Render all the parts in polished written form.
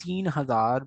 3000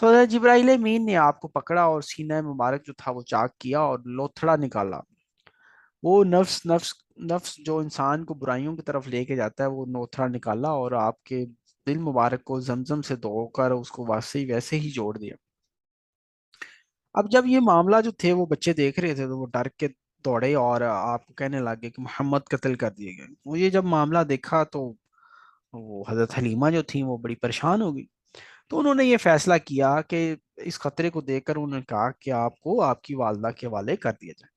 تو حضرت جبرائیل امین نے آپ کو پکڑا اور سینہ مبارک جو تھا وہ چاک کیا اور لوتھڑا نکالا. وہ نفس جو انسان کو برائیوں کی طرف لے کے جاتا ہے وہ لوتھڑا نکالا اور آپ کے دل مبارک کو زمزم سے دھو کر اس کو ویسے ہی جوڑ دیا. اب جب یہ معاملہ جو تھے وہ بچے دیکھ رہے تھے تو وہ ڈر کے دوڑے اور آپ کو کہنے لگے کہ محمد قتل کر دیے گئے. وہ یہ جب معاملہ دیکھا تو وہ حضرت حلیمہ جو تھیں وہ بڑی پریشان ہو گئی. تو انہوں نے یہ فیصلہ کیا کہ اس خطرے کو دیکھ کر انہوں نے کہا کہ آپ کو آپ کی والدہ کے حوالے کر دیا جائے.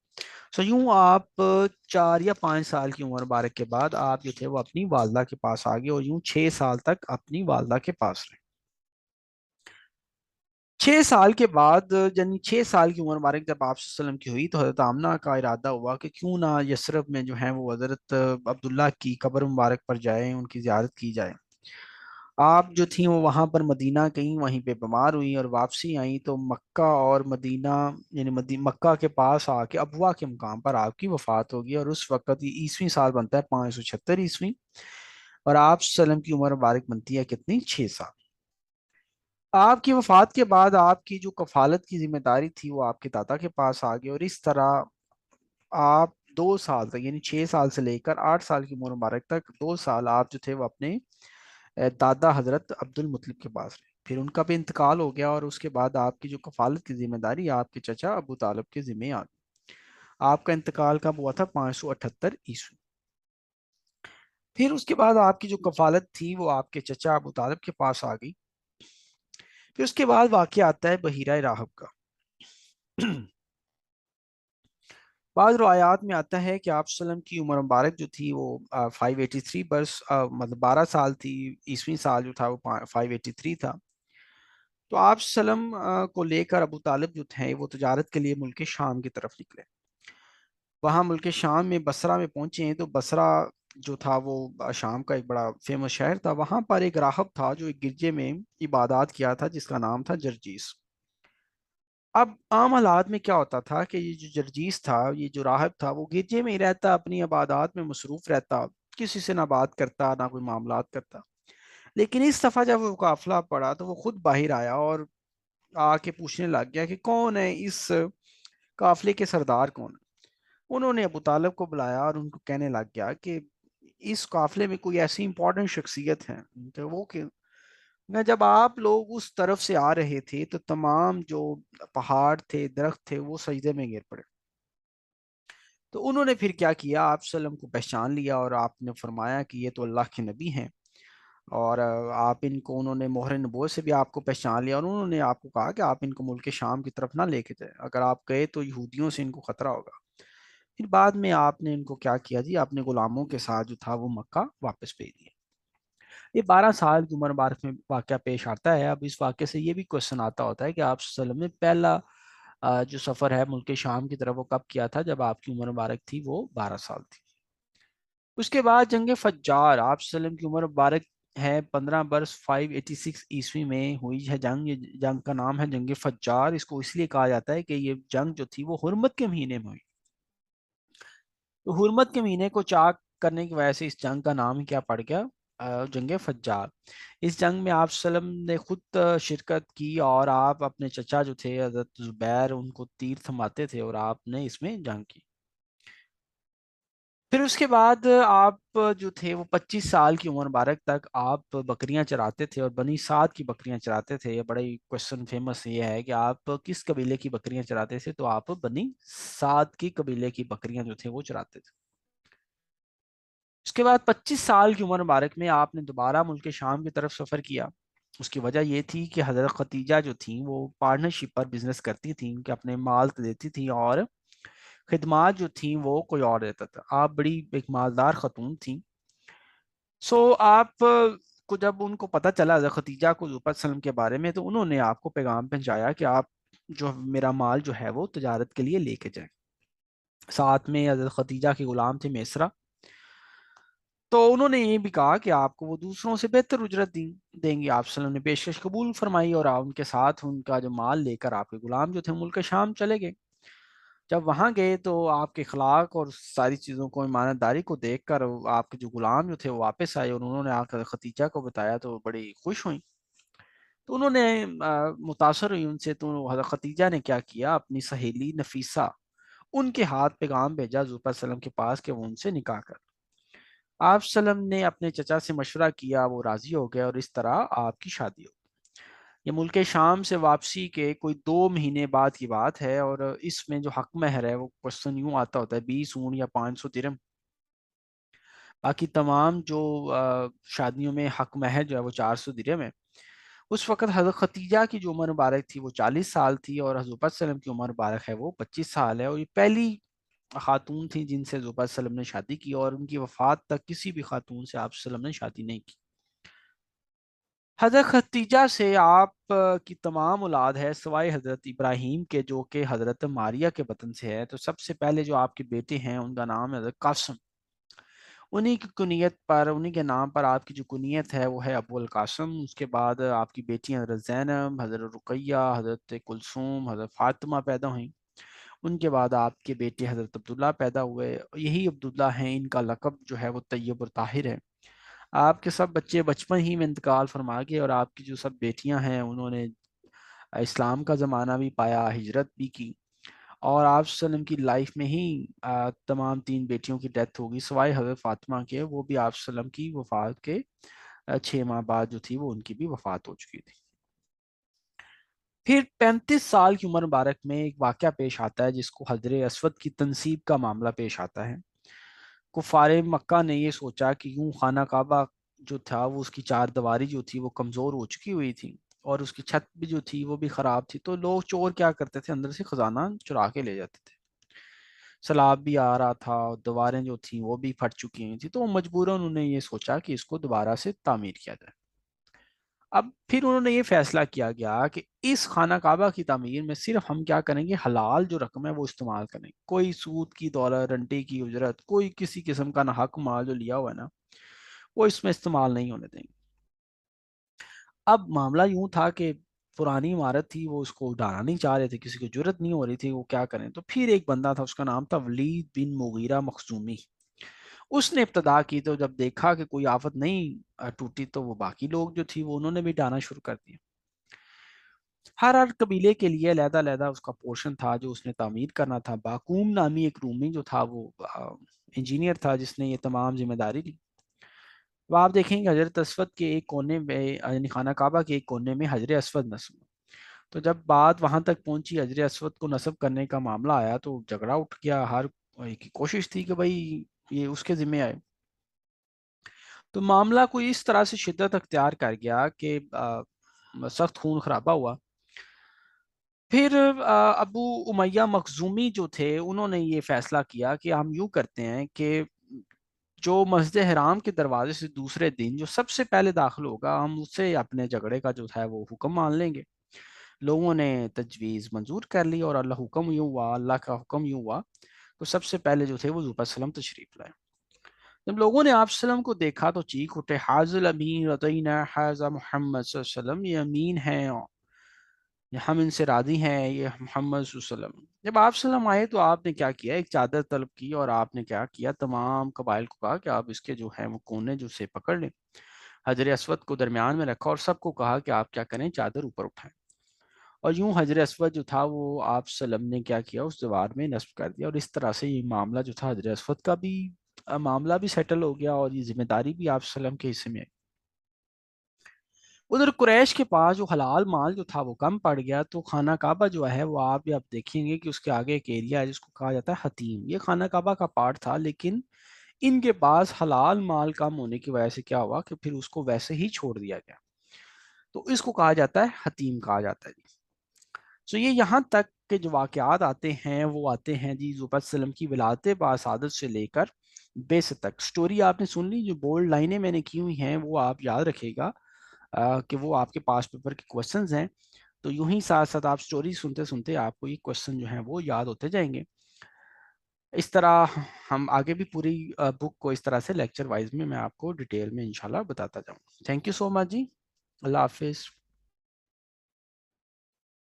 یوں آپ 4 یا 5 سال کی عمر بارک کے بعد آپ جو تھے وہ اپنی والدہ کے پاس آ گئے اور یوں 6 سال تک اپنی والدہ کے پاس رہے. 6 سال کے بعد یعنی 6 سال کی عمر مبارک جب آپ صلی اللہ علیہ وسلم کی ہوئی تو حضرت آمنہ کا ارادہ ہوا کہ کیوں نہ یثرب میں جو ہیں وہ حضرت عبداللہ کی قبر مبارک پر جائیں, ان کی زیارت کی جائے. آپ جو تھیں وہ وہاں پر مدینہ گئیں, وہیں پہ بیمار ہوئی اور واپسی آئیں تو مکہ اور مدینہ یعنی مکہ کے پاس آ کے ابوا کے مقام پر آپ کی وفات ہوگی. اور اس وقت یہ عیسوی سال بنتا ہے 576 عیسوی, اور آپ صلی اللہ علیہ وسلم کی عمر مبارک بنتی ہے کتنی, 6 سال. آپ کی وفات کے بعد آپ کی جو کفالت کی ذمہ داری تھی وہ آپ کے دادا کے پاس آ گئی, اور اس طرح آپ 2 سال تک یعنی 6 سال سے لے کر 8 سال کی عمر مبارک تک 2 سال آپ جو تھے وہ اپنے دادا حضرت عبد المطلب کے پاس رہے. پھر ان کا بھی انتقال ہو گیا اور اس کے بعد آپ کی جو کفالت کی ذمہ داری آپ کے چچا ابو طالب کے ذمہ آ گئی. آپ کا انتقال کب ہوا تھا, 578 عیسوی. پھر اس کے بعد آپ کی جو کفالت تھی وہ آپ کے چچا ابو طالب کے پاس آ گئی. پھر اس کے بعد واقعہ آتا ہے بحیرہ راہب کا. بعض روایات میں آتا ہے کہ آپ صلی اللہ علیہ وسلم کی عمر مبارک جو تھی وہ 583 برس مطلب 12 سال تھی. عیسوی سال جو تھا وہ 583 تھا. تو آپ صلی اللہ علیہ وسلم کو لے کر ابو طالب جو تھے وہ تجارت کے لیے ملک شام کی طرف نکلے. وہاں ملک شام میں بصرہ میں پہنچے ہیں تو بصرہ جو تھا وہ شام کا ایک بڑا فیمس شہر تھا. وہاں پر ایک راہب تھا جو ایک گرجے میں عبادات کیا تھا جس کا نام تھا جرجیس. اب عام حالات میں کیا ہوتا تھا کہ یہ جو جرجیس تھا, یہ جو راہب تھا, وہ گرجے میں ہی رہتا, اپنی عبادات میں مصروف رہتا, کسی سے نہ بات کرتا نہ کوئی معاملات کرتا. لیکن اس دفعہ جب وہ قافلہ پڑا تو وہ خود باہر آیا اور آ کے پوچھنے لگ گیا کہ کون ہے اس قافلے کے سردار کون ہے. انہوں نے ابو طالب کو بلایا اور ان کو کہنے لگ گیا کہ اس قافلے میں کوئی ایسی امپورٹنٹ شخصیت ہے کہ وہ کہ جب آپ لوگ اس طرف سے آ رہے تھے تو تمام جو پہاڑ تھے, درخت تھے, وہ سجدے میں گر پڑے. تو انہوں نے پھر کیا کیا, آپ صلی اللہ علیہ وسلم کو پہچان لیا اور آپ نے فرمایا کہ یہ تو اللہ کے نبی ہیں, اور آپ ان کو, انہوں نے مہر نبوت سے بھی آپ کو پہچان لیا, اور انہوں نے آپ کو کہا کہ آپ ان کو ملک شام کی طرف نہ لے کے جائیں, اگر آپ گئے تو یہودیوں سے ان کو خطرہ ہوگا. پھر بعد میں آپ نے ان کو کیا کیا جی, اپنے غلاموں کے ساتھ جو تھا وہ مکہ واپس بھیج دیا. یہ 12 سال کی عمر مبارک میں واقعہ پیش آتا ہے. اب اس واقعے سے یہ بھی کوشچن آتا ہوتا ہے کہ آپ صلی اللہ علیہ وسلم نے پہلا جو سفر ہے ملک شام کی طرف وہ کب کیا تھا, جب آپ کی عمر مبارک تھی وہ 12 سال تھی. اس کے بعد جنگ فجار, آپ صلی اللہ علیہ وسلم کی عمر مبارک ہے 15 برس, 586 عیسوی میں ہوئی ہے جنگ. یہ جنگ کا نام ہے جنگ فجار. اس کو اس لیے کہا جاتا ہے کہ یہ جنگ جو تھی وہ حرمت کے مہینے میں ہوئی. تو حرمت کے مہینے کو چاک کرنے کی وجہ سے اس جنگ کا نام کیا پڑ گیا, جنگ فجار. اس جنگ میں آپ صلی اللہ علیہ وسلم نے خود شرکت کی, اور آپ اپنے چچا جو تھے حضرت زبیر ان کو تیر تھماتے تھے, اور آپ نے اس میں جنگ کی. پھر اس کے بعد آپ جو تھے وہ 25 سال کی عمر مبارک تک آپ بکریاں چراتے تھے, اور بنی سعد کی بکریاں چراتے تھے. یہ بڑا ہی کوشچن فیمس یہ ہے کہ آپ کس قبیلے کی بکریاں چراتے تھے, تو آپ بنی سعد کی قبیلے کی بکریاں جو تھے وہ چراتے تھے. اس کے بعد 25 سال کی عمر مبارک میں آپ نے دوبارہ ملک شام کی طرف سفر کیا. اس کی وجہ یہ تھی کہ حضرت ختیجہ جو تھیں وہ پارٹنرشپ پر بزنس کرتی تھیں, کہ اپنے مال دیتی تھیں اور خدمات جو تھیں وہ کوئی اور دیتا تھا. آپ بڑی ایک مالدار خاتون تھیں. آپ کو جب ان کو پتہ چلا حضرت ختیجہ کو حضور وسلم کے بارے میں, تو انہوں نے آپ کو پیغام پہنچایا کہ آپ جو میرا مال جو ہے وہ تجارت کے لیے لے کے جائیں. ساتھ میں حضرت ختیجہ کے غلام تھے میسرا. تو انہوں نے یہ بھی کہا کہ آپ کو وہ دوسروں سے بہتر اجرت دیں گے. آپ صلی اللہ علیہ وسلم نے پیشکش قبول فرمائی, اور ان کے ساتھ ان کا جو مال لے کر آپ کے غلام جو تھے ملک شام چلے گئے. جب وہاں گئے تو آپ کے اخلاق اور ساری چیزوں کو, ایمانت داری کو دیکھ کر آپ کے جو غلام جو تھے وہ واپس آئے, اور انہوں نے آ کر ختیجہ کو بتایا تو بڑی خوش ہوئیں. تو انہوں نے متاثر ہوئی ان سے، تو حضرت خدیجہ نے کیا کیا، اپنی سہیلی نفیسہ ان کے ہاتھ پیغام بھیجا حضور پاک صلی اللہ علیہ وسلم کے پاس کہ وہ ان سے نکاح کر۔ آپ صلی اللہ علیہ وسلم نے اپنے چچا سے مشورہ کیا، وہ راضی ہو گئے اور اس طرح آپ کی شادی ہو گئی۔ یہ ملک شام سے واپسی کے کوئی 2 مہینے بعد کی بات ہے، اور اس میں جو حق مہر ہے وہ کوشچن یوں آتا ہوتا ہے 20 اونٹ یا 500 درم۔ باقی تمام جو شادیوں میں حق مہر جو ہے وہ 400 درم ہے۔ اس وقت حضرت ختیجہ کی جو عمر مبارک تھی وہ 40 سال تھی، اور حضور پاک صلی اللہ علیہ وسلم کی عمر مبارک ہے وہ 25 سال ہے، اور یہ پہلی خاتون تھی جن سے حضور پاک صلی اللہ علیہ وسلم نے شادی کی، اور ان کی وفات تک کسی بھی خاتون سے آپ صلی اللہ علیہ وسلم نے شادی نہیں کی۔ حضرت ختیجہ سے آپ کی تمام اولاد ہے سوائے حضرت ابراہیم کے، جو کہ حضرت ماریہ کے بطن سے ہے۔ تو سب سے پہلے جو آپ کے بیٹے ہیں ان کا نام ہے حضرت قاسم، انہی کی کنیت پر، انہی کے نام پر آپ کی جو کنیت ہے وہ ہے ابو القاسم۔ اس کے بعد آپ کی بیٹی حضرت زینب، حضرت رقیہ، حضرت کلثوم، حضرت فاطمہ پیدا ہوئیں۔ ان کے بعد آپ کے بیٹے حضرت عبداللہ پیدا ہوئے، یہی عبداللہ ہیں، ان کا لقب جو ہے وہ طیب اور طاہر ہے۔ آپ کے سب بچے بچپن ہی میں انتقال فرما گئے، اور آپ کی جو سب بیٹیاں ہیں انہوں نے اسلام کا زمانہ بھی پایا، ہجرت بھی کی، اور آپ صلی اللہ علیہ وسلم کی لائف میں ہی تمام 3 بیٹیوں کی ڈیتھ ہوگی سوائے حضرت فاطمہ کے، وہ بھی آپ صلی اللہ علیہ وسلم کی وفات کے 6 ماہ بعد جو تھی وہ ان کی بھی وفات ہو چکی تھی۔ پھر 35 سال کی عمر مبارک میں ایک واقعہ پیش آتا ہے جس کو حجر اسود کی تنصیب کا معاملہ پیش آتا ہے۔ کفار مکہ نے یہ سوچا کہ یوں خانہ کعبہ جو تھا وہ اس کی 4 دیواری جو تھی وہ کمزور ہو چکی ہوئی تھی، اور اس کی چھت بھی جو تھی وہ بھی خراب تھی، تو لوگ چور کیا کرتے تھے، اندر سے خزانہ چرا کے لے جاتے تھے۔ سیلاب بھی آ رہا تھا اور دیواریں جو تھیں وہ بھی پھٹ چکی ہوئی تھی، تو مجبوراً انہوں نے یہ سوچا کہ اس کو دوبارہ سے تعمیر کیا جائے۔ اب پھر انہوں نے یہ فیصلہ کیا گیا کہ اس خانہ کعبہ کی تعمیر میں صرف ہم کیا کریں گے، حلال جو رقم ہے وہ استعمال کریں گے، کوئی سود کی دولت، رنٹے کی اجرت، کوئی کسی قسم کا نہ حق مال جو لیا ہوا ہے نا وہ اس میں استعمال نہیں ہونے دیں گے۔ اب معاملہ یوں تھا کہ پرانی عمارت تھی، وہ اس کو اڑانا نہیں چاہ رہے تھے، کسی کو جرت نہیں ہو رہی تھی وہ کیا کریں۔ تو پھر ایک بندہ تھا، اس کا نام تھا ولید بن مغیرہ مخزومی، اس نے ابتدا کی، تو جب دیکھا کہ کوئی آفت نہیں ٹوٹی، تو وہ باقی لوگ جو تھی وہ انہوں نے بھی ڈانا شروع کر دیا۔ ہر قبیلے کے لیے علیحدہ علیحدہ اس کا پورشن تھا جو اس نے تعمیر کرنا تھا۔ باقوم نامی ایک رومی جو تھا وہ انجینئر تھا جس نے یہ تمام ذمہ داری لی۔ وہ آپ دیکھیں گے حضرت اسود کے ایک کونے میں، یعنی خانہ کعبہ کے ایک کونے میں حجر اسود نصب، تو جب بات وہاں تک پہنچی حجر اسود کو نصب کرنے کا معاملہ آیا تو جھگڑا اٹھ گیا، ہر کوئی کی کوشش تھی کہ بھائی یہ اس کے ذمہ آئے۔ تو معاملہ کوئی اس طرح سے شدت اختیار کر گیا کہ سخت خون خرابہ ہوا۔ پھر ابو امیہ مخزومی جو تھے انہوں نے یہ فیصلہ کیا کہ ہم یوں کرتے ہیں کہ جو مسجد حرام کے دروازے سے دوسرے دن جو سب سے پہلے داخل ہوگا ہم اس سے اپنے جھگڑے کا جو ہے وہ حکم مان لیں گے۔ لوگوں نے تجویز منظور کر لی، اور اللہ کا حکم یوں ہوا تو سب سے پہلے جو تھے وہ حضور صلی اللہ علیہ وسلم تشریف لائے۔ جب لوگوں نے آپ صلی اللہ علیہ وسلم کو دیکھا تو چیخ اٹھے، حاضر امین رضینا حاضر محمد صلی اللہ علیہ وسلم، یہ امین ہیں، ہم ان سے راضی ہیں، یہ محمد صلی اللہ علیہ وسلم۔ جب آپ صلی اللہ علیہ وسلم آئے تو آپ نے کیا کیا، ایک چادر طلب کی، اور آپ نے کیا کیا، تمام قبائل کو کہا کہ آپ اس کے جو ہیں وہ کونے جو سے پکڑ لیں، حجر اسود کو درمیان میں رکھا، اور سب کو کہا کہ آپ کیا کریں، چادر اوپر اٹھائیں، اور یوں حجر اسود جو تھا وہ آپ صلی اللہ علیہ وسلم نے کیا کیا، اس دیوار میں نصب کر دیا، اور اس طرح سے یہ معاملہ جو تھا حجر اسود کا بھی معاملہ بھی سیٹل ہو گیا، اور یہ ذمہ داری بھی آپ صلی اللہ علیہ وسلم کے حصے میں آئی۔ ادھر قریش کے پاس جو حلال مال جو تھا وہ کم پڑ گیا، تو خانہ کعبہ جو ہے وہ آپ بھی آپ دیکھیں گے کہ اس کے آگے ایک ایریا ہے جس کو کہا جاتا ہے حتیم، یہ خانہ کعبہ کا پارٹ تھا، لیکن ان کے پاس حلال مال کم ہونے کی وجہ سے کیا ہوا کہ پھر اس کو ویسے ہی چھوڑ دیا گیا، تو اس کو کہا جاتا ہے حتیم کہا جاتا ہے جی۔ تو یہ یہاں تک کہ جو واقعات آتے ہیں وہ آتے ہیں جی حضور صلی اللہ علیہ وسلم کی ولادت باسعادت سے لے کر بیست تک۔ سٹوری آپ نے سن لی، جو بولڈ لائنیں میں نے کی ہوئی ہیں وہ آپ یاد رکھے گا کہ وہ آپ کے پاس پیپر کے کوسچنز ہیں، تو یوں ہی ساتھ ساتھ آپ سٹوری سنتے سنتے آپ کو یہ کوسچن جو ہیں وہ یاد ہوتے جائیں گے۔ اس طرح ہم آگے بھی پوری بک کو اس طرح سے لیکچر وائز میں آپ کو ڈیٹیل میں انشاءاللہ بتاتا جاؤں۔ تھینک یو سو مچ جی، اللہ حافظ۔